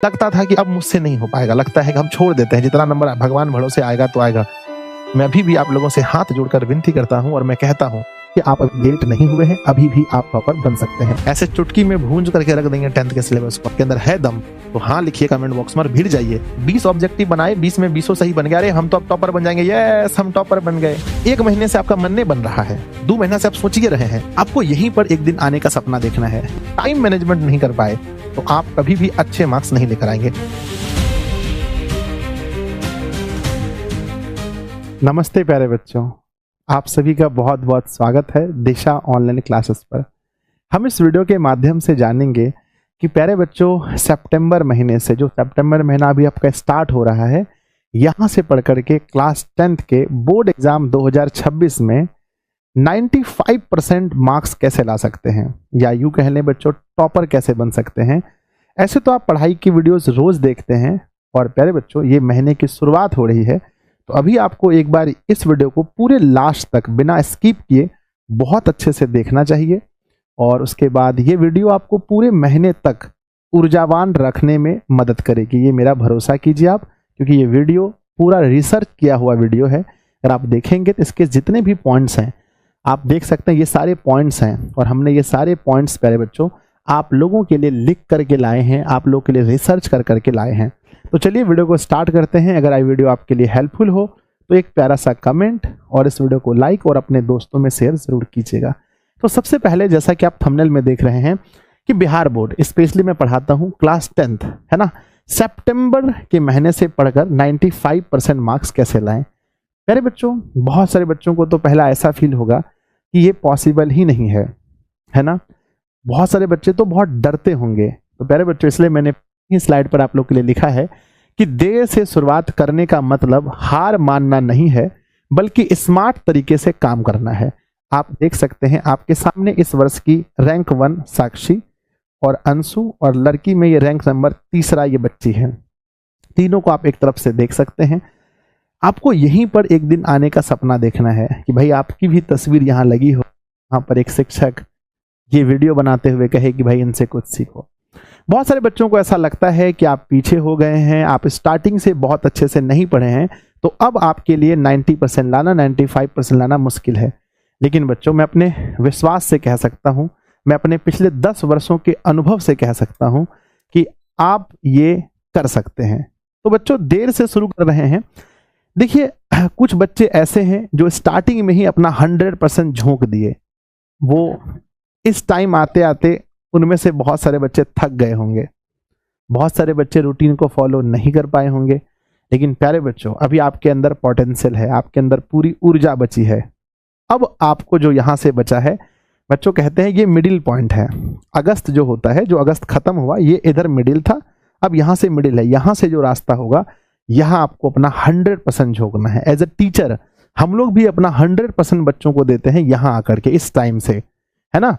लगता था कि अब मुझसे नहीं हो पाएगा, लगता है कि हम छोड़ देते हैं, जितना नंबर भगवान भरोसे आएगा तो आएगा। मैं अभी भी आप लोगों से हाथ जोड़कर विनती करता हूं और मैं कहता हूं कि आप अभी लेट नहीं हुए हैं, अभी भी आप टॉपर बन सकते हैं। ऐसे चुटकी में भूंज करके रख देंगे 10th के सिलेबस को, आपके अंदर है दम तो हाँ लिखिए कमेंट बॉक्स में और भिड़ जाइए। 20 ऑब्जेक्टिव बनाए, 20 में 20 सही बन गया, अरे हम तो अब टॉपर बन जाएंगे, यस हम टॉपर बन गए। 1 महीने से आपका मन नहीं बन रहा है, 2 महीना से आप सोचिए रहे हैं, आपको यहीं पर एक दिन आने का सपना देखना है, टाइम मैनेजमेंट नहीं कर पाए तो आप कभी भी अच्छे मार्क्स नहीं लेकर आएंगे। नमस्ते प्यारे बच्चों, आप सभी का बहुत बहुत स्वागत है दिशा ऑनलाइन क्लासेस पर। हम इस वीडियो के माध्यम से जानेंगे कि प्यारे बच्चों सितंबर महीने से, जो सितंबर महीना अभी आपका स्टार्ट हो रहा है, यहाँ से पढ़ करके क्लास 10th के बोर्ड एग्जाम 2026 में 95% मार्क्स कैसे ला सकते हैं, या यूँ कह लें बच्चों टॉपर कैसे बन सकते हैं। ऐसे तो आप पढ़ाई की वीडियोस रोज देखते हैं और प्यारे बच्चों ये महीने की शुरुआत हो रही है, तो अभी आपको एक बार इस वीडियो को पूरे लास्ट तक बिना स्किप किए बहुत अच्छे से देखना चाहिए। और उसके बाद ये वीडियो आपको पूरे महीने तक ऊर्जावान रखने में मदद करेगी, ये मेरा भरोसा कीजिए आप, क्योंकि ये वीडियो पूरा रिसर्च किया हुआ वीडियो है। अगर आप देखेंगे तो इसके जितने भी पॉइंट्स हैं आप देख सकते हैं, ये सारे पॉइंट्स हैं और हमने ये सारे पॉइंट्स प्यारे बच्चों आप लोगों के लिए लिख करके लाए हैं, आप लोगों के लिए रिसर्च कर करके लाए हैं। तो चलिए वीडियो को स्टार्ट करते हैं। अगर ये वीडियो आपके लिए हेल्पफुल हो तो एक प्यारा सा कमेंट और इस वीडियो को लाइक और अपने दोस्तों में शेयर जरूर कीजिएगा। तो सबसे पहले जैसा कि आप थंबनेल में देख रहे हैं कि बिहार बोर्ड स्पेशली मैं पढ़ाता हूं क्लास 10th है ना, सितंबर के महीने से पढ़कर 95% मार्क्स कैसे लाएं। प्यारे बच्चों बहुत सारे बच्चों को तो पहला ऐसा फील होगा कि ये पॉसिबल ही नहीं है ना। बहुत सारे बच्चे तो बहुत डरते होंगे। तो प्यारे बच्चों इसलिए मैंने इस स्लाइड पर आप लोग के लिए लिखा है कि देर से शुरुआत करने का मतलब हार मानना नहीं है, बल्कि स्मार्ट तरीके से काम करना है। आप देख सकते हैं आपके सामने इस वर्ष की रैंक 1 साक्षी और अंशु, और लड़की में ये रैंक नंबर 3 ये बच्ची है। तीनों को आप एक तरफ से देख सकते हैं। आपको यहीं पर एक दिन आने का सपना देखना है कि भाई आपकी भी तस्वीर यहाँ लगी हो, यहाँ पर एक शिक्षक ये वीडियो बनाते हुए कहे कि भाई इनसे कुछ सीखो। बहुत सारे बच्चों को ऐसा लगता है कि आप पीछे हो गए हैं, आप स्टार्टिंग से बहुत अच्छे से नहीं पढ़े हैं, तो अब आपके लिए 90% लाना, 95% लाना मुश्किल है। लेकिन बच्चों मैं अपने विश्वास से कह सकता हूं, मैं अपने पिछले 10 वर्षों के अनुभव से कह सकता हूं कि आप ये कर सकते हैं। तो बच्चों देर से शुरू कर रहे हैं। देखिए कुछ बच्चे ऐसे हैं जो स्टार्टिंग में ही अपना 100% झोंक दिए, वो इस टाइम आते आते उनमें से बहुत सारे बच्चे थक गए होंगे, बहुत सारे बच्चे रूटीन को फॉलो नहीं कर पाए होंगे। लेकिन प्यारे बच्चों अभी आपके अंदर पोटेंशियल है, आपके अंदर पूरी ऊर्जा बची है। अब आपको जो यहाँ से बचा है, बच्चों कहते हैं ये मिडिल पॉइंट है। अगस्त जो होता है, जो अगस्त खत्म हुआ, ये इधर मिडिल था, अब यहाँ से मिडिल है। यहाँ से जो रास्ता होगा यहाँ आपको अपना 100% झोंकना है। एज ए टीचर हम लोग भी अपना 100% बच्चों को देते हैं यहाँ आकर के, इस टाइम से, है ना।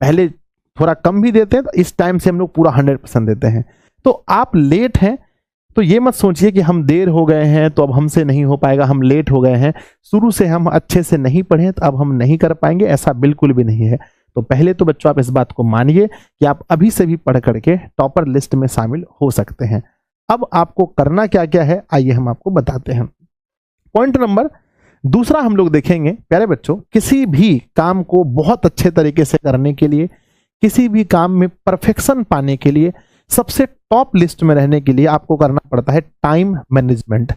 पहले थोड़ा कम भी देते हैं, तो इस टाइम से हम लोग पूरा 100% देते हैं। तो आप लेट हैं तो ये मत सोचिए कि हम देर हो गए हैं तो अब हमसे नहीं हो पाएगा, हम लेट हो गए हैं, शुरू से हम अच्छे से नहीं पढ़े तो अब हम नहीं कर पाएंगे, ऐसा बिल्कुल भी नहीं है। तो पहले तो बच्चों आप इस बात को मानिए कि आप अभी से भी पढ़ करके टॉपर लिस्ट में शामिल हो सकते हैं। अब आपको करना क्या क्या है आइए हम आपको बताते हैं। पॉइंट नंबर दूसरा हम लोग देखेंगे प्यारे बच्चों, किसी भी काम को बहुत अच्छे तरीके से करने के लिए, किसी भी काम में परफेक्शन पाने के लिए, सबसे टॉप लिस्ट में रहने के लिए आपको करना पड़ता है टाइम मैनेजमेंट।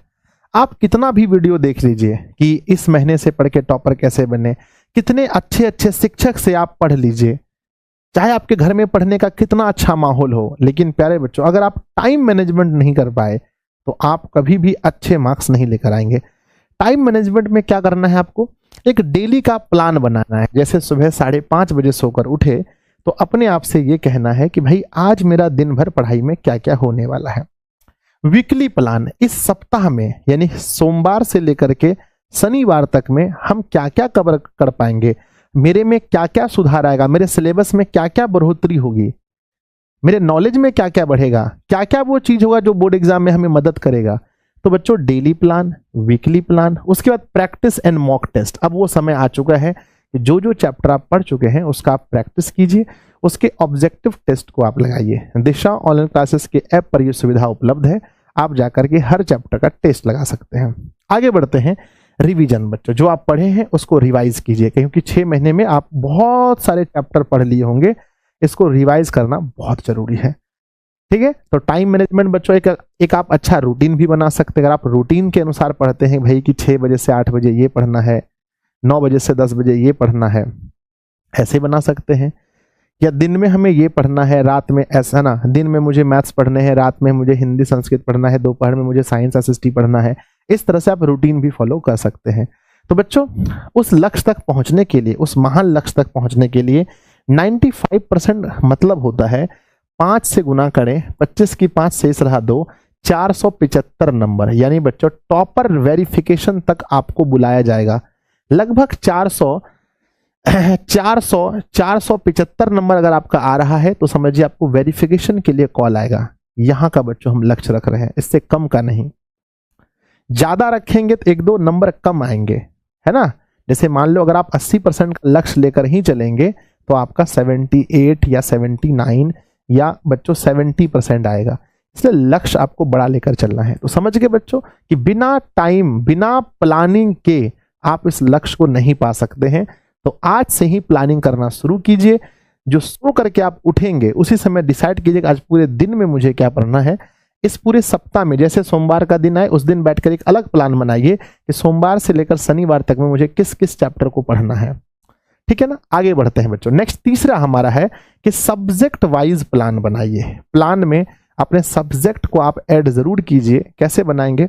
आप कितना भी वीडियो देख लीजिए कि इस महीने से पढ़ के टॉपर कैसे बने, कितने अच्छे अच्छे शिक्षक से आप पढ़ लीजिए, चाहे आपके घर में पढ़ने का कितना अच्छा माहौल हो, लेकिन प्यारे बच्चों अगर आप टाइम मैनेजमेंट नहीं कर पाए तो आप कभी भी अच्छे मार्क्स नहीं लेकर आएंगे। टाइम मैनेजमेंट में क्या करना है, आपको एक डेली का प्लान बनाना है। जैसे सुबह 5:30 बजे सोकर उठे तो अपने आप से ये कहना है कि भाई आज मेरा दिन भर पढ़ाई में क्या क्या होने वाला है। वीकली प्लान, इस सप्ताह में यानी सोमवार से लेकर के शनिवार तक में हम क्या क्या कवर कर पाएंगे, मेरे में क्या क्या सुधार आएगा, मेरे सिलेबस में क्या क्या बढ़ोतरी होगी, मेरे नॉलेज में क्या क्या बढ़ेगा, क्या क्या वो चीज होगा जो बोर्ड एग्जाम में हमें मदद करेगा। तो बच्चों डेली प्लान, वीकली प्लान, उसके बाद प्रैक्टिस एंड मॉक टेस्ट। अब वो समय आ चुका है कि जो जो चैप्टर आप पढ़ चुके हैं उसका आप प्रैक्टिस कीजिए, उसके ऑब्जेक्टिव टेस्ट को आप लगाइए। दिशा ऑनलाइन क्लासेस के ऐप पर यह सुविधा उपलब्ध है, आप जाकर के हर चैप्टर का टेस्ट लगा सकते हैं। आगे बढ़ते हैं, रिवीजन बच्चों, जो आप पढ़े हैं उसको रिवाइज कीजिए, क्योंकि 6 महीने में आप बहुत सारे चैप्टर पढ़ लिए होंगे, इसको रिवाइज करना बहुत जरूरी है। ठीक है, तो टाइम मैनेजमेंट बच्चों एक आप अच्छा रूटीन भी बना सकते हैं। अगर आप रूटीन के अनुसार पढ़ते हैं भाई कि 6 बजे से 8 बजे ये पढ़ना है, 9 बजे से 10 बजे ये पढ़ना है, ऐसे बना सकते हैं। या दिन में हमें ये पढ़ना है, रात में ऐसा ना, दिन में मुझे मैथ्स पढ़ने हैं, रात में मुझे हिंदी संस्कृत पढ़ना है, दोपहर में मुझे साइंस एसएसटी पढ़ना है। इस तरह से आप रूटीन भी फॉलो कर सकते हैं। तो बच्चों उस लक्ष्य तक पहुंचने के लिए, उस महान लक्ष्य तक पहुंचने के लिए 95% मतलब होता है 5 से गुना करें, 25 की 5 शेष रहा 2, 475 नंबर, यानी बच्चों टॉपर वेरिफिकेशन तक आपको बुलाया जाएगा। लगभग 475 नंबर अगर आपका आ रहा है तो समझिए आपको वेरिफिकेशन के लिए कॉल आएगा। यहां का बच्चों हम लक्ष्य रख रहे हैं, इससे कम का नहीं। ज्यादा रखेंगे तो 1-2 नंबर कम आएंगे, है ना। जैसे मान लो अगर आप 80% का लक्ष्य लेकर ही चलेंगे तो आपका 78 या 79 या बच्चों 70% आएगा। इसलिए लक्ष्य आपको बड़ा लेकर चलना है। तो समझ गए बच्चों कि बिना टाइम, बिना प्लानिंग के आप इस लक्ष्य को नहीं पा सकते हैं। तो आज से ही प्लानिंग करना शुरू कीजिए। जो सो करके आप उठेंगे उसी समय डिसाइड कीजिए आज पूरे दिन में मुझे क्या पढ़ना है। इस पूरे सप्ताह में जैसे सोमवार का दिन आए उस दिन बैठकर एक अलग प्लान बनाइए कि सोमवार से लेकर शनिवार तक में मुझे किस किस चैप्टर को पढ़ना है। ठीक है ना। आगे बढ़ते हैं बच्चों। नेक्स्ट तीसरा हमारा है कि सब्जेक्ट वाइज प्लान बनाइए। प्लान में अपने सब्जेक्ट को आप ऐड जरूर कीजिए। कैसे बनाएंगे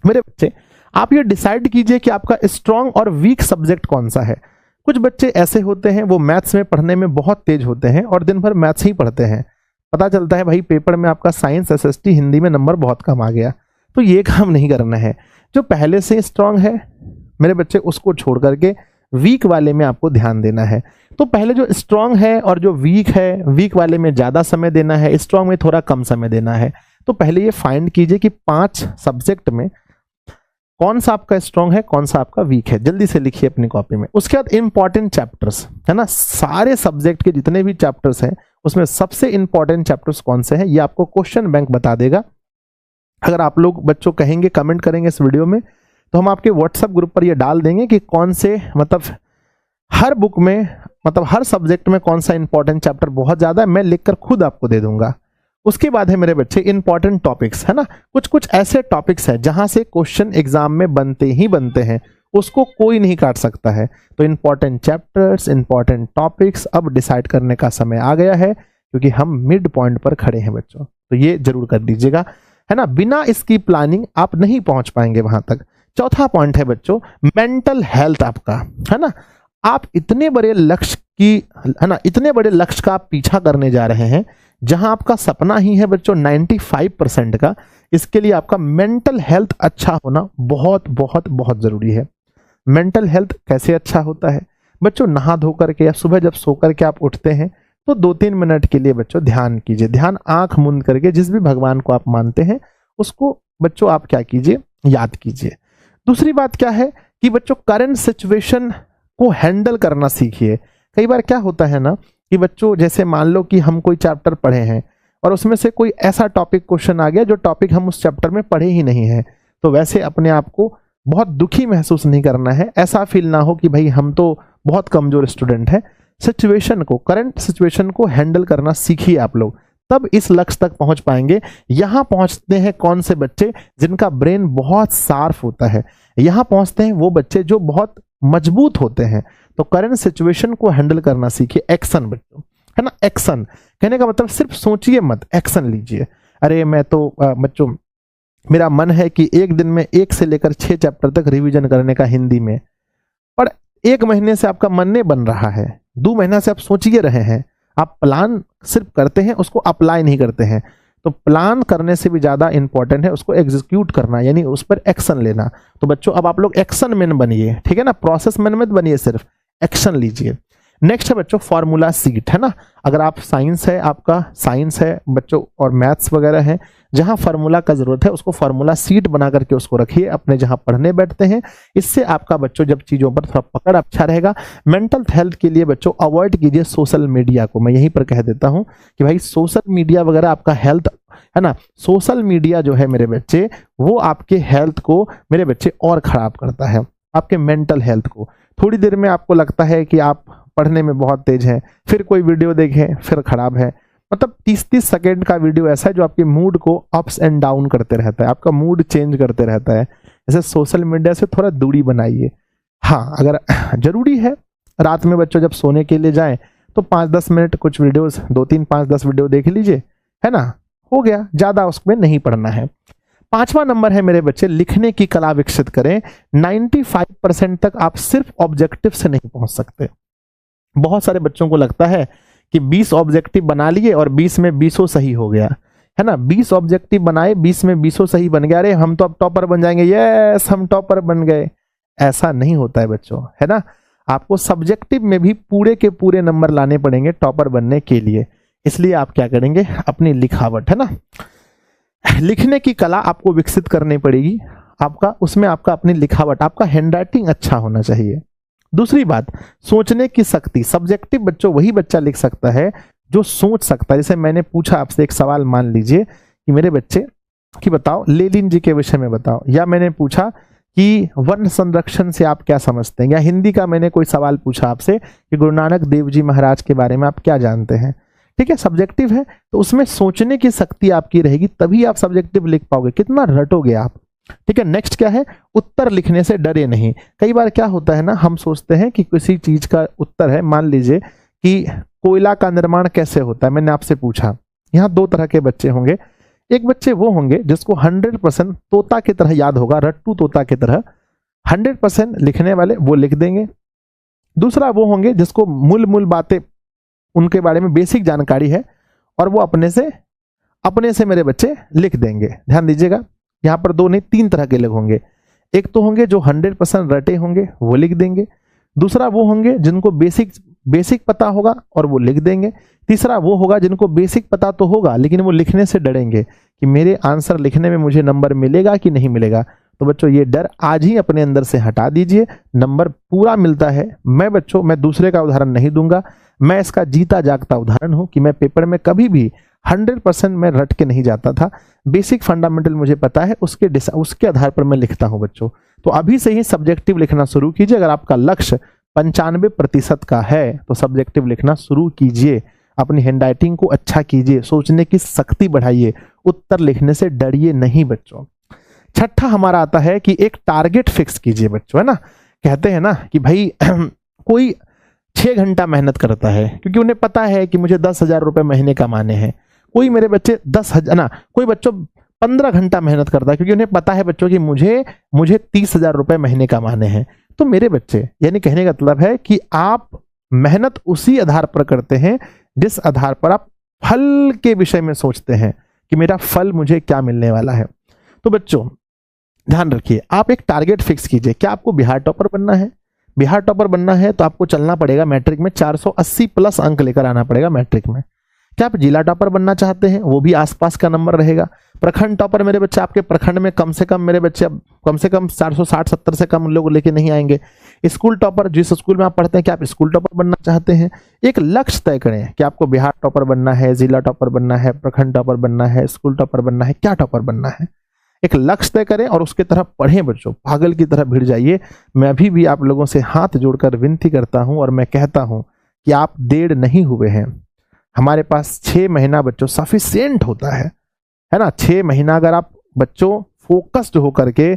मेरे बच्चे? आप ये डिसाइड कीजिए कि आपका स्ट्रॉन्ग और वीक सब्जेक्ट कौन सा है। कुछ बच्चे ऐसे होते हैं वो मैथ्स में पढ़ने में बहुत तेज होते हैं और दिन भर मैथ्स ही पढ़ते हैं। पता चलता है भाई पेपर में आपका साइंस एसएसटी हिंदी में नंबर बहुत कम आ गया। तो ये काम नहीं करना है। जो पहले से स्ट्रांग है मेरे बच्चे उसको छोड़ करके वीक वाले में आपको ध्यान देना है। तो पहले जो स्ट्रांग है और जो वीक है, वीक वाले में ज्यादा समय देना है, स्ट्रांग में थोड़ा कम समय देना है। तो पहले ये फाइंड कीजिए कि 5 सब्जेक्ट में कौन सा आपका स्ट्रांग है, कौन सा आपका वीक है। जल्दी से लिखिए अपनी कॉपी में। उसके बाद इंपॉर्टेंट चैप्टर्स, है ना। सारे सब्जेक्ट के जितने भी चैप्टर्स हैं उसमें सबसे इंपॉर्टेंट चैप्टर्स कौन से हैं ये आपको क्वेश्चन बैंक बता देगा। अगर आप लोग बच्चों कहेंगे, कमेंट करेंगे इस वीडियो में, तो हम आपके व्हाट्सएप ग्रुप पर ये डाल देंगे कि कौन से मतलब हर बुक में, मतलब हर सब्जेक्ट में कौन सा इंपॉर्टेंट चैप्टर बहुत ज्यादा है, मैं लिखकर खुद आपको दे दूंगा। उसके बाद है मेरे बच्चे इंपॉर्टेंट टॉपिक्स, है ना। कुछ कुछ ऐसे टॉपिक्स हैं जहां से क्वेश्चन एग्जाम में बनते ही बनते हैं, उसको कोई नहीं काट सकता है। तो इंपॉर्टेंट चैप्टर्स, इंपॉर्टेंट टॉपिक्स अब डिसाइड करने का समय आ गया है, क्योंकि हम मिड पॉइंट पर खड़े हैं बच्चों। तो ये जरूर कर दीजिएगा, है ना। बिना इसकी प्लानिंग आप नहीं पहुंच पाएंगे वहां तक। चौथा पॉइंट है बच्चों मेंटल हेल्थ आपका, है ना। आप इतने बड़े लक्ष्य की, है ना, इतने बड़े लक्ष्य का आप पीछा करने जा रहे हैं जहां आपका सपना ही है बच्चों 95% का। इसके लिए आपका मेंटल हेल्थ अच्छा होना बहुत बहुत बहुत जरूरी है। मेंटल हेल्थ कैसे अच्छा होता है बच्चों? नहा धो करके या सुबह जब सो करके आप उठते हैं तो 2-3 मिनट के लिए बच्चों ध्यान कीजिए। ध्यान आंख मूंद करके जिस भी भगवान को आप मानते हैं उसको बच्चों आप क्या कीजिए, याद कीजिए। दूसरी बात क्या है कि बच्चों करंट सिचुएशन को हैंडल करना सीखिए। कई बार क्या होता है ना कि बच्चों जैसे मान लो कि हम कोई चैप्टर पढ़े हैं और उसमें से कोई ऐसा टॉपिक क्वेश्चन आ गया जो टॉपिक हम उस चैप्टर में पढ़े ही नहीं है। तो वैसे अपने आप को बहुत दुखी महसूस नहीं करना है। ऐसा फील ना हो कि भाई हम तो बहुत कमजोर स्टूडेंट हैं। सिचुएशन को, करंट सिचुएशन को हैंडल करना सीखिए आप लोग, तब इस लक्ष्य तक पहुंच पाएंगे। यहां पहुंचते हैं कौन से बच्चे? जिनका ब्रेन बहुत शार्प होता है। यहां पहुंचते हैं वो बच्चे जो बहुत मजबूत होते हैं। तो करंट सिचुएशन को हैंडल करना सीखिए। एक्शन बच्चों, है ना। एक्शन कहने का मतलब सिर्फ सोचिए मत, एक्शन लीजिए। अरे मैं तो बच्चों मेरा मन है कि एक दिन में 1 से लेकर 6 चैप्टर तक रिवीजन करने का हिंदी में, पर 1 महीने से आपका मन नहीं बन रहा है, 2 महीना से आप सोचिए रहे हैं, आप प्लान सिर्फ करते हैं, उसको अप्लाई नहीं करते हैं। तो प्लान करने से भी ज्यादा इंपॉर्टेंट है उसको एग्जीक्यूट करना, यानी उस पर एक्शन लेना। तो बच्चों अब आप लोग एक्शन मैन बनिए, ठीक है ना। प्रोसेस मैन मत बनिए, सिर्फ एक्शन लीजिए। नेक्स्ट है बच्चों फार्मूला सीट, है ना। अगर आप साइंस है, आपका साइंस है बच्चों और मैथ्स वगैरह है, जहां फार्मूला का जरूरत है उसको फार्मूला सीट बना करके उसको रखिए अपने जहां पढ़ने बैठते हैं। इससे आपका बच्चों जब चीजों पर थोड़ा पकड़ अच्छा रहेगा। मेंटल हेल्थ के लिए बच्चों अवॉइड कीजिए सोशल मीडिया को। मैं यहीं पर कह देता हूं कि भाई सोशल मीडिया वगैरह आपका हेल्थ, है ना, सोशल मीडिया जो है मेरे बच्चे वो आपके हेल्थ को मेरे बच्चे और खराब करता है, आपके मेंटल हेल्थ को। थोड़ी देर में आपको लगता है कि आप पढ़ने में बहुत तेज हैं, फिर कोई वीडियो देखें फिर खराब है। मतलब 30-30 सेकेंड का वीडियो ऐसा है जो आपके मूड को अप्स एंड डाउन करते रहता है, आपका मूड चेंज करते रहता है। जैसे सोशल मीडिया से थोड़ा दूरी बनाइए। हाँ, अगर जरूरी है रात में बच्चों जब सोने के लिए जाएं तो 5-10 मिनट कुछ वीडियोस 2-3 5-10 वीडियो देख लीजिए, है ना, हो गया, ज्यादा उसमें नहीं पढ़ना है। 5वां नंबर है मेरे बच्चे लिखने की कला विकसित करें। 95% तक आप सिर्फ ऑब्जेक्टिव से नहीं पहुंच सकते। बहुत सारे बच्चों को लगता है कि 20 ऑब्जेक्टिव बना लिए और 20 में 20 सही हो गया, है ना। 20 ऑब्जेक्टिव बनाए, 20 में 20 सही बन गया, अरे हम तो अब टॉपर बन जाएंगे, यस हम टॉपर बन गए। ऐसा नहीं होता है बच्चों, है ना। आपको सब्जेक्टिव में भी पूरे के पूरे नंबर लाने पड़ेंगे टॉपर बनने के लिए। इसलिए आप क्या करेंगे, अपनी लिखावट, है ना, लिखने की कला आपको विकसित करनी पड़ेगी। आपका उसमें आपका अपनी लिखावट, आपका हैंडराइटिंग अच्छा होना चाहिए। दूसरी बात, सोचने की शक्ति। सब्जेक्टिव बच्चों वही बच्चा लिख सकता है जो सोच सकता है। जैसे मैंने पूछा आपसे एक सवाल, मान लीजिए कि मेरे बच्चे कि बताओ लेनिन जी के विषय में बताओ, या मैंने पूछा कि वन संरक्षण से आप क्या समझते हैं, या हिंदी का मैंने कोई सवाल पूछा आपसे कि गुरु नानक देव जी महाराज के बारे में आप क्या जानते हैं। ठीक है, सब्जेक्टिव है तो उसमें सोचने की शक्ति आपकी रहेगी, तभी आप सब्जेक्टिव लिख पाओगे। कितना रटोगे आप। ठीक है, नेक्स्ट क्या है, उत्तर लिखने से डरे नहीं। कई बार क्या होता है ना, हम सोचते हैं कि किसी चीज का उत्तर है, मान लीजिए कि कोयला का निर्माण कैसे होता है, मैंने आपसे पूछा। यहाँ 2 तरह के बच्चे होंगे। एक बच्चे वो होंगे जिसको 100% तोता की तरह याद होगा, रट्टू तोता की तरह 100% लिखने वाले, वो लिख देंगे। दूसरा वो होंगे जिसको मूल बातें उनके बारे में बेसिक जानकारी है और वो अपने से मेरे बच्चे लिख देंगे। ध्यान दीजिएगा, यहाँ पर 2 नहीं 3 तरह के लोग होंगे। एक तो होंगे जो 100% रटे होंगे, वो लिख देंगे। दूसरा वो होंगे जिनको बेसिक पता होगा और वो लिख देंगे। तीसरा वो होगा जिनको बेसिक पता तो होगा लेकिन वो लिखने से डरेंगे कि मेरे आंसर लिखने में मुझे नंबर मिलेगा कि नहीं मिलेगा। तो बच्चों ये डर आज ही अपने अंदर से हटा दीजिए, नंबर पूरा मिलता है। मैं दूसरे का उदाहरण नहीं दूंगा, मैं इसका जीता जागता उदाहरण हूं कि मैं पेपर में कभी भी 100% मैं रट के नहीं जाता था। बेसिक फंडामेंटल मुझे पता है, उसके आधार पर मैं लिखता हूं बच्चों। तो अभी से ही सब्जेक्टिव लिखना शुरू कीजिए। अगर आपका लक्ष्य 95% का है तो सब्जेक्टिव लिखना शुरू कीजिए। अपनी हैंडराइटिंग को अच्छा कीजिए, सोचने की शक्ति बढ़ाइए, उत्तर लिखने से डरिए नहीं बच्चों। छठा हमारा आता है कि एक टारगेट फिक्स कीजिए बच्चों, है ना। कहते हैं ना कि भाई कोई 6 घंटा मेहनत करता है क्योंकि उन्हें पता है कि मुझे 10,000 रुपए महीने कमाने हैं। कोई मेरे बच्चे 10,000 ना, कोई बच्चों 15 घंटा मेहनत करता है क्योंकि उन्हें पता है बच्चों कि मुझे 30,000 रुपए महीने कमाने हैं। तो मेरे बच्चे, यानी कहने का मतलब है कि आप मेहनत उसी आधार पर करते हैं जिस आधार पर आप फल के विषय में सोचते हैं कि मेरा फल मुझे क्या मिलने वाला है। तो बच्चों ध्यान रखिए, आप एक टारगेट फिक्स कीजिए। क्या आपको बिहार टॉपर बनना है? बिहार टॉपर बनना है तो आपको चलना पड़ेगा मैट्रिक में 480 प्लस अंक लेकर आना पड़ेगा मैट्रिक में। क्या आप जिला टॉपर बनना चाहते हैं? वो भी आसपास का नंबर रहेगा। प्रखंड टॉपर मेरे बच्चे, आपके प्रखंड में कम से कम मेरे बच्चे अब कम से कम 460-70 से कम लोग लेके नहीं आएंगे। स्कूल टॉपर, जिस स्कूल में आप पढ़ते हैं, क्या आप स्कूल टॉपर बनना चाहते हैं? एक लक्ष्य तय करें कि आपको बिहार टॉपर बनना है, जिला टॉपर बनना है, प्रखंड टॉपर बनना है, स्कूल टॉपर बनना है, क्या टॉपर बनना है। एक लक्ष्य तय करें और उसके तरफ पढ़ें बच्चों, पागल की तरह भिड़ जाइए। मैं अभी भी आप लोगों से हाथ जोड़कर विनती करता हूं और मैं कहता हूं कि आप देर नहीं हुए हैं। हमारे पास 6 महीना बच्चों सफिशिएंट होता है ना। 6 महीना अगर आप बच्चों फोकस्ड होकर के,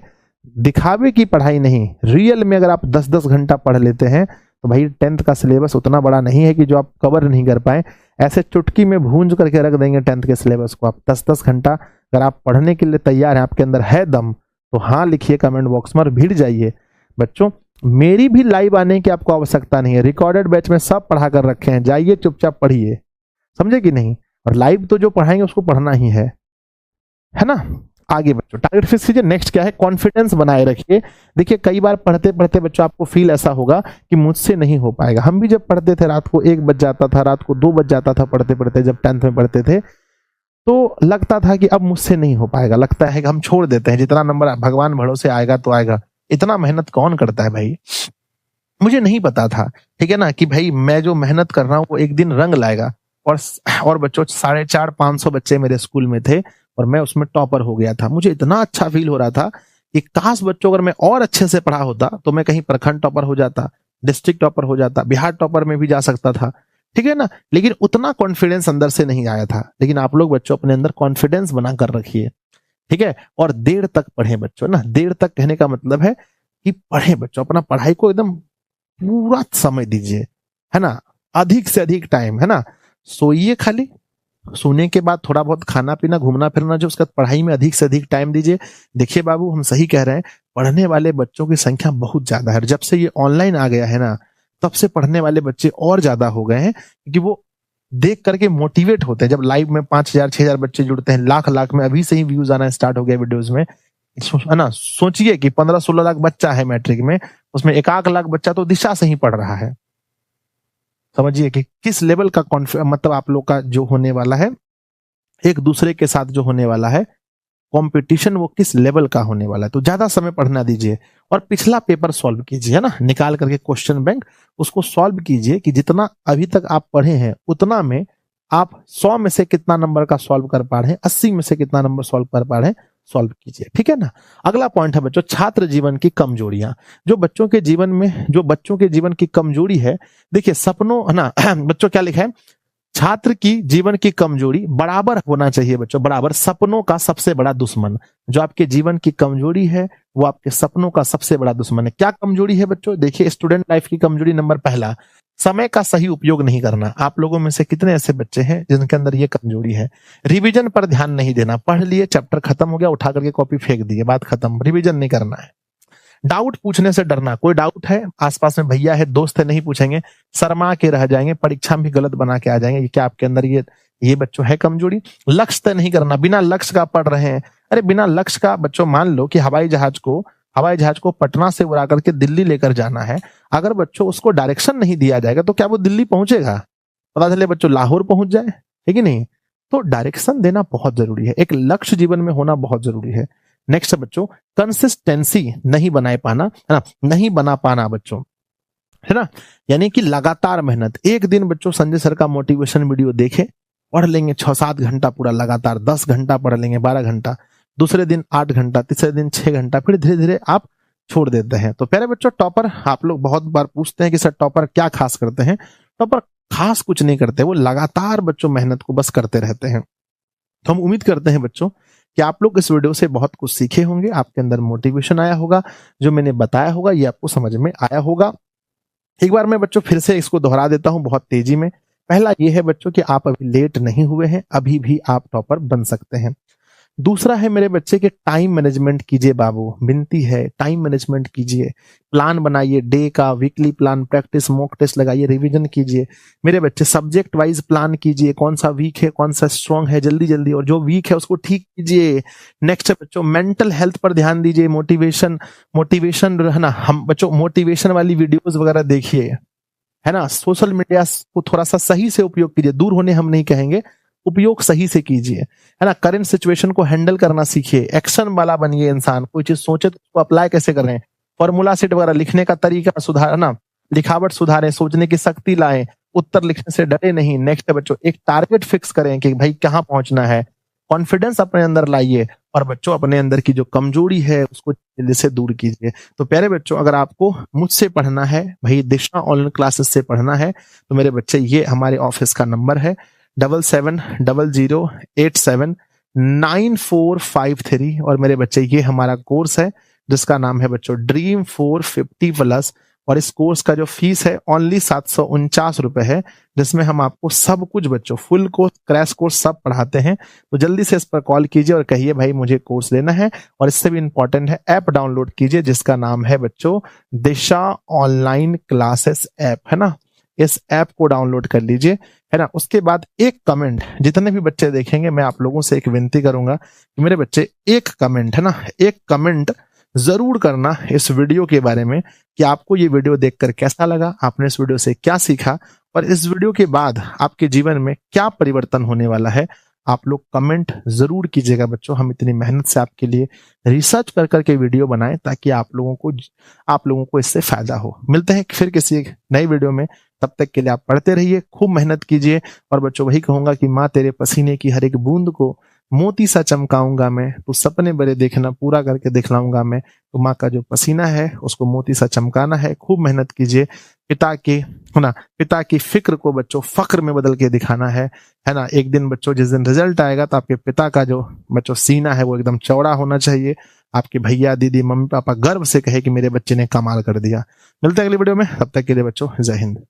दिखावे की पढ़ाई नहीं, रियल में अगर आप 10-10 घंटा पढ़ लेते हैं तो भाई 10th का सिलेबस उतना बड़ा नहीं है कि जो आप कवर नहीं कर पाए। ऐसे चुटकी में भूंज करके रख देंगे 10th के सिलेबस को। आप 10-10 घंटा अगर आप पढ़ने के लिए तैयार हैं, आपके अंदर है दम, तो हाँ लिखिए कमेंट बॉक्स में और भिड़ जाइए बच्चों। मेरी भी लाइव आने की आपको आवश्यकता नहीं है, रिकॉर्डेड बैच में सब पढ़ा कर रखे हैं, जाइए चुपचाप पढ़िए, समझे कि नहीं। और लाइव तो जो पढ़ाएंगे उसको पढ़ना ही है ना। आगे बच्चों टारगेट फिक्स कीजिए। नेक्स्ट क्या है, कॉन्फिडेंस बनाए रखिए। देखिए कई बार पढ़ते पढ़ते बच्चों आपको फील ऐसा होगा कि मुझसे नहीं हो पाएगा। हम भी जब पढ़ते थे रात को 1 बज जाता था, रात को 2 बज जाता था पढ़ते पढ़ते, जब 10th में पढ़ते थे तो लगता था कि अब मुझसे नहीं हो पाएगा, लगता है कि हम छोड़ देते हैं, जितना नंबर भगवान भरोसे आएगा तो आएगा, इतना मेहनत कौन करता है भाई। मुझे नहीं पता था, ठीक है ना, कि भाई मैं जो मेहनत कर रहा हूँ वो एक दिन रंग लाएगा। और बच्चों 450-500 बच्चे मेरे स्कूल में थे और मैं उसमें टॉपर हो गया था। मुझे इतना अच्छा फील हो रहा था कि काश बच्चों अगर मैं और अच्छे से पढ़ा होता तो मैं कहीं प्रखंड टॉपर हो जाता, डिस्ट्रिक्ट टॉपर हो जाता, बिहार टॉपर में भी जा सकता था, ठीक है ना। लेकिन उतना कॉन्फिडेंस अंदर से नहीं आया था। लेकिन आप लोग बच्चों अपने अंदर कॉन्फिडेंस बना कर रखिए, ठीक है। और देर तक पढ़े बच्चों ना, देर तक कहने का मतलब है कि पढ़े बच्चों, अपना पढ़ाई को एकदम पूरा समय दीजिए, है ना, अधिक से अधिक टाइम, है ना। सोइए खाली, सोने के बाद थोड़ा बहुत खाना पीना घूमना फिरना, जो उसका पढ़ाई में अधिक से अधिक टाइम दीजिए। देखिए बाबू हम सही कह रहे हैं, पढ़ने वाले बच्चों की संख्या बहुत ज्यादा है। जब से ये ऑनलाइन आ गया है ना, तब से पढ़ने वाले बच्चे और ज्यादा हो गए हैं, क्योंकि वो देख करके मोटिवेट होते हैं। जब लाइव में 5,000-6,000 बच्चे जुड़ते हैं, लाख लाख में अभी से ही व्यूज आना स्टार्ट हो गया वीडियोज में, है ना। सोचिए कि 15-16 लाख बच्चा है मैट्रिक में, उसमें 1-1 लाख बच्चा तो दिशा से ही पढ़ रहा है। समझिए कि किस लेवल का मतलब आप लोग का जो होने वाला है, एक दूसरे के साथ जो होने वाला है कंपटीशन, वो किस लेवल का होने वाला है। तो ज्यादा समय पढ़ना दीजिए और पिछला पेपर सॉल्व कीजिए, है ना, निकाल करके क्वेश्चन बैंक उसको सॉल्व कीजिए कि जितना अभी तक आप पढ़े हैं उतना में आप 100 में से कितना नंबर का सॉल्व कर पा रहे हैं, 80 में से कितना नंबर सॉल्व कर पा रहे हैं, सॉल्व कीजिए, ठीक है ना। अगला पॉइंट है बच्चों, छात्र जीवन की कमजोरियां। जो बच्चों के जीवन की कमजोरी है, देखिए सपनों, है ना बच्चों क्या लिखा है, छात्र की जीवन की कमजोरी बराबर होना चाहिए बच्चों, बराबर सपनों का सबसे बड़ा दुश्मन। जो आपके जीवन की कमजोरी है वो आपके सपनों का सबसे बड़ा दुश्मन है। क्या कमजोरी है बच्चों, देखिए स्टूडेंट लाइफ की कमजोरी नंबर पहला, समय का सही उपयोग नहीं करना। आप लोगों में से कितने ऐसे बच्चे हैं जिनके अंदर ये कमजोरी है। रिवीजन पर ध्यान नहीं देना, पढ़ लिए चैप्टर खत्म हो गया, उठा करके कॉपी फेंक दिए, बात खत्म, रिवीजन नहीं करना है। डाउट पूछने से डरना, कोई डाउट है, आसपास में भैया है, दोस्त है, नहीं पूछेंगे, शर्मा के रह जाएंगे, परीक्षा में भी गलत बना के आ जाएंगे। ये क्या आपके अंदर ये बच्चों है कमजोरी। लक्ष्य तय नहीं करना, बिना लक्ष्य का पढ़ रहे हैं। अरे बिना लक्ष्य का बच्चों, मान लो कि हवाई जहाज को पटना से उड़ा करके दिल्ली लेकर जाना है, अगर बच्चों उसको डायरेक्शन नहीं दिया जाएगा तो क्या वो दिल्ली पहुंचेगा? पता चले बच्चों लाहौर पहुंच जाए, है कि नहीं। तो डायरेक्शन देना बहुत जरूरी है, एक लक्ष्य जीवन में होना बहुत जरूरी है। नेक्स्ट है बच्चों, कंसिस्टेंसी नहीं बनाए पाना, है ना, नहीं बना पाना बच्चों, है ना, यानी कि लगातार मेहनत। एक दिन बच्चों संजय सर का मोटिवेशन वीडियो देखे, पढ़ लेंगे 6-7 घंटा पूरा लगातार, 10 घंटा पढ़ लेंगे, 12 घंटा, दूसरे दिन 8 घंटा, तीसरे दिन 6 घंटा, फिर धीरे धीरे आप छोड़ देते हैं। तो प्यारे बच्चों, टॉपर आप लोग बहुत बार पूछते हैं कि सर टॉपर क्या खास करते हैं। टॉपर खास कुछ नहीं करते, वो लगातार बच्चों मेहनत को बस करते रहते हैं। तो हम उम्मीद करते हैं बच्चों कि आप लोग इस वीडियो से बहुत कुछ सीखे होंगे, आपके अंदर मोटिवेशन आया होगा, जो मैंने बताया होगा ये आपको समझ में आया होगा। एक बार मैं बच्चों फिर से इसको दोहरा देता हूं बहुत तेजी में। पहला ये है बच्चों कि आप अभी लेट नहीं हुए हैं, अभी भी आप टॉपर बन सकते हैं। दूसरा है मेरे बच्चे के टाइम मैनेजमेंट कीजिए बाबू, विनती है टाइम मैनेजमेंट कीजिए, प्लान बनाइए, डे का, weekly plan, practice, mock test लगाइए, रिवीजन कीजिए। मेरे बच्चे सब्जेक्ट वाइज प्लान कीजिए, कौन सा वीक है कौन सा स्ट्रांग है, जल्दी जल्दी, और जो वीक है उसको ठीक कीजिए। नेक्स्ट है बच्चों, मेंटल हेल्थ पर ध्यान दीजिए, मोटिवेशन है ना, हम बच्चों मोटिवेशन वाली वीडियोस वगैरह देखिए, है ना। सोशल मीडिया को थोड़ा सा सही से उपयोग कीजिए, दूर होने हम नहीं कहेंगे, उपयोग सही से कीजिए, है ना। करंट सिचुएशन को हैंडल करना सीखिए, एक्शन वाला बनिए इंसान, कोई चीज सोचे तो उसको अप्लाई कैसे कर रहे हैं, फॉर्मूला सेट वगैरह, लिखने का तरीका सुधारना, लिखावट सुधारें, सोचने की शक्ति लाएं, उत्तर लिखने से डरे नहीं। नेक्स्ट है बच्चों, एक टारगेट फिक्स करें कि भाई कहाँ पहुंचना है, कॉन्फिडेंस अपने अंदर लाइए, और बच्चों अपने अंदर की जो कमजोरी है उसको जल्दी से दूर कीजिए। तो प्यारे बच्चों, अगर आपको मुझसे पढ़ना है, भाई दिशा ऑनलाइन क्लासेस से पढ़ना है, तो मेरे बच्चे ये हमारे ऑफिस का नंबर है 7700879453, और मेरे बच्चे ये हमारा कोर्स है जिसका नाम है बच्चों ड्रीम 450+, और इस कोर्स का जो फीस है ओनली 749 रुपए है, जिसमें हम आपको सब कुछ बच्चों फुल कोर्स, क्रैश कोर्स सब पढ़ाते हैं। तो जल्दी से इस पर कॉल कीजिए और कहिए भाई मुझे कोर्स लेना है, और इससे भी इंपॉर्टेंट है ऐप डाउनलोड कीजिए जिसका नाम है बच्चों दिशा ऑनलाइन क्लासेस ऐप, है ना। इस ऐप को डाउनलोड कर लीजिए, है ना। उसके बाद एक कमेंट, जितने भी बच्चे देखेंगे मैं आप लोगों से एक विनती करूंगा कि मेरे बच्चे एक कमेंट, है ना, एक कमेंट जरूर करना इस वीडियो के बारे में कि आपको ये वीडियो देखकर कैसा लगा, आपने इस वीडियो से क्या सीखा और इस वीडियो के बाद आपके जीवन में क्या परिवर्तन होने वाला है। आप लोग कमेंट जरूर कीजिएगा बच्चों। हम इतनी मेहनत से आपके लिए रिसर्च कर करके वीडियो बनाएं ताकि आप लोगों को इससे फायदा हो। मिलते हैं फिर किसी एक नई वीडियो में, तब तक के लिए आप पढ़ते रहिए, खूब मेहनत कीजिए। और बच्चों वही कहूंगा कि माँ तेरे पसीने की हर एक बूंद को मोती सा चमकाऊंगा मैं, तो सपने बड़े देखना पूरा करके दिखलाऊंगा मैं। तो माँ का जो पसीना है उसको मोती सा चमकाना है, खूब मेहनत कीजिए। पिता की फिक्र को बच्चों फक्र में बदल के दिखाना है ना। एक दिन बच्चों जिस दिन रिजल्ट आएगा तो आपके पिता का जो बच्चों सीना है वो एकदम चौड़ा होना चाहिए। आपके भैया दीदी मम्मी पापा गर्व से कहे कि मेरे बच्चे ने कमाल कर दिया। मिलते हैं अगली वीडियो में, तब तक के लिए बच्चों जय हिंद।